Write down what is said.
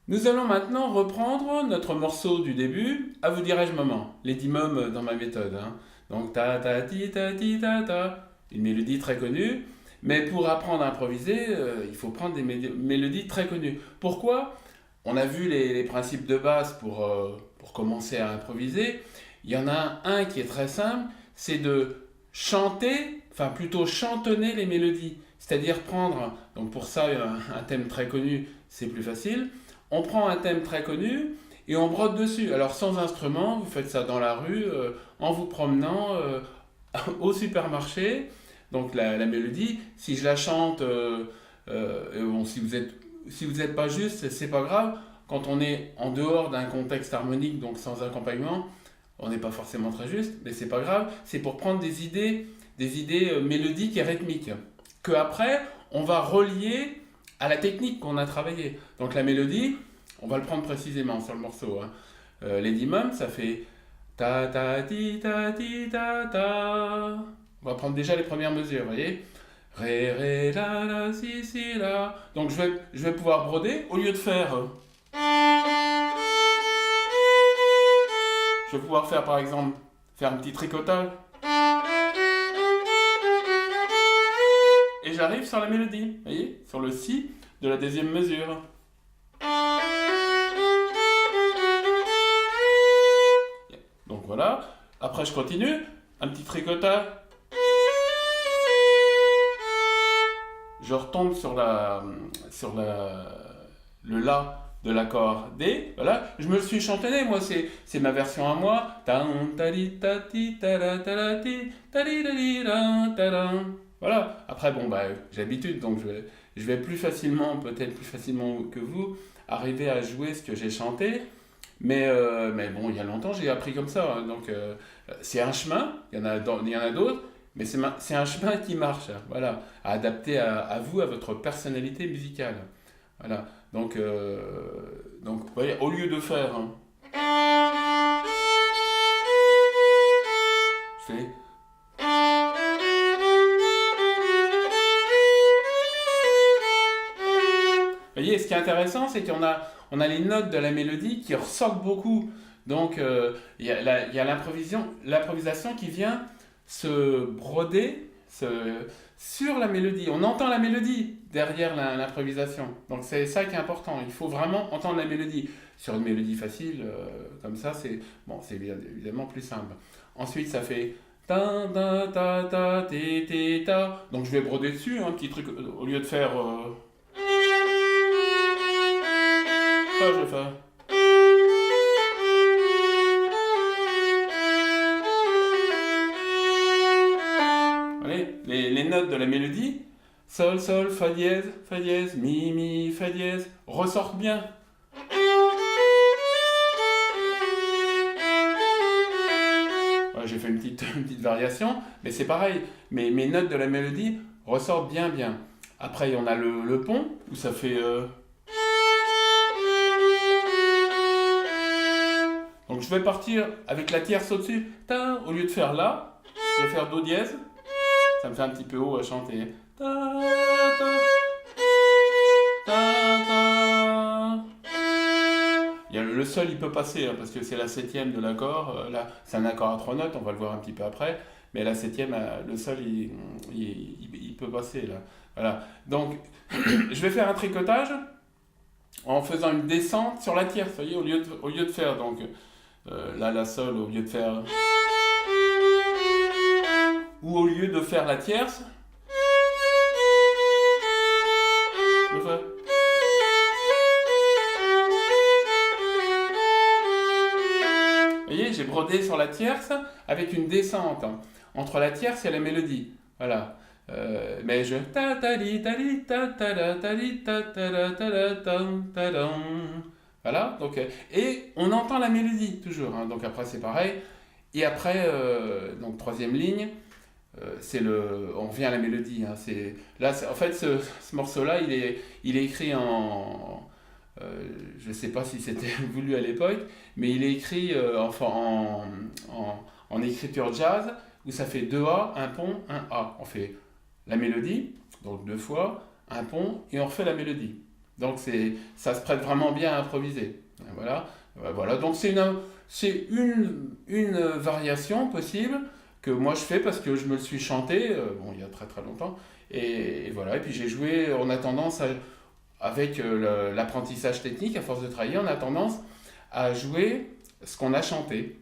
Nous allons maintenant reprendre notre morceau du début, à vous dirai-je moment, les 10 mômes dans ma méthode, hein. Donc ta ta ti ta ta, une mélodie très connue, mais pour apprendre à improviser, il faut prendre des mélodies très connues. Pourquoi? On a vu les principes de base pour commencer à improviser. Il y en a un qui est très simple, c'est de chanter, enfin plutôt chantonner les mélodies. C'est-à-dire prendre, donc pour ça un thème très connu, c'est plus facile. On prend un thème très connu et on brode dessus. Alors sans instrument, vous faites ça dans la rue, en vous promenant au supermarché. Donc la mélodie, si je la chante, bon, si vous êtes pas juste, c'est pas grave. Quand on est en dehors d'un contexte harmonique, donc sans accompagnement, on n'est pas forcément très juste, mais c'est pas grave. C'est pour prendre des idées mélodiques et rythmiques que après on va relier à la technique qu'on a travaillée. Donc la mélodie, on va le prendre précisément sur le morceau, hein. Les dimums, ça fait ta ta ti ta ta. On va prendre déjà les premières mesures, vous voyez. Ré ré la si la. Donc je vais pouvoir broder au lieu de faire. Je vais pouvoir faire par exemple faire un petit tricotage et j'arrive sur la mélodie, vous voyez, sur le si de la deuxième mesure. Donc voilà. Après je continue, un petit tricotage. Je retombe le la de l'accord D. Voilà, je me le suis chantonné, moi, c'est ma version à moi. Voilà. Après, bon, bah, j'ai l'habitude, donc je vais plus facilement, peut-être plus facilement que vous, arriver à jouer ce que j'ai chanté. Mais bon, il y a longtemps, j'ai appris comme ça, hein. Donc, c'est un chemin, il y en a d'autres, mais c'est un chemin qui marche, hein. Voilà, à adapter à vous, à votre personnalité musicale. Voilà, donc vous voyez, au lieu de faire, hein, je fais. Vous voyez, ce qui est intéressant, c'est on a les notes de la mélodie qui ressortent beaucoup. Donc, il y a l'improvisation qui vient se broder sur la mélodie. On entend la mélodie derrière l'improvisation. Donc, c'est ça qui est important. Il faut vraiment entendre la mélodie. Sur une mélodie facile, comme ça, c'est évidemment plus simple. Ensuite, ça fait ta ta ta ta ti, ti, ta. Donc, je vais broder dessus, hein, un petit truc, au lieu de faire. Ça, je vais faire. Allez, les notes de la mélodie, sol, sol, fa dièse, mi, fa dièse, ressortent bien. Voilà, j'ai fait une petite variation, mais c'est pareil. Mes notes de la mélodie ressortent bien, bien. Après, on a le pont, où ça fait. Donc je vais partir avec la tierce au-dessus. Ta, au lieu de faire la, je vais faire do dièse. Ça me fait un petit peu haut à chanter. Ta, ta, ta, ta. Le sol, il peut passer, hein, parce que c'est la septième de l'accord. Là, c'est un accord à trois notes, on va le voir un petit peu après. Mais la septième, le sol, il peut passer là. Voilà. Donc, je vais faire un tricotage en faisant une descente sur la tierce. Vous voyez, au lieu de faire donc là la sol, au lieu de faire ou au lieu de faire la tierce, je fais. Vous voyez, j'ai brodé sur la tierce avec une descente, hein, entre la tierce et la mélodie. Voilà. Mais je ta ta li ta li ta ta la ta li ta ta la ta la tam ta dam. Voilà. Donc et on entend la mélodie toujours, hein. Donc après c'est pareil. Et après donc troisième ligne. On revient à la mélodie, hein. En fait, ce morceau-là, il est écrit je ne sais pas si c'était voulu à l'époque, mais il est écrit en écriture jazz, où ça fait deux A, un pont, un A. On fait la mélodie, donc deux fois, un pont, et on refait la mélodie. Donc ça se prête vraiment bien à improviser. Voilà. Voilà. Donc c'est une variation possible que moi je fais parce que je me le suis chanté, bon, il y a très très longtemps. Et voilà. Et puis j'ai joué, on a tendance avec l'apprentissage technique, à force de travailler, on a tendance à jouer ce qu'on a chanté.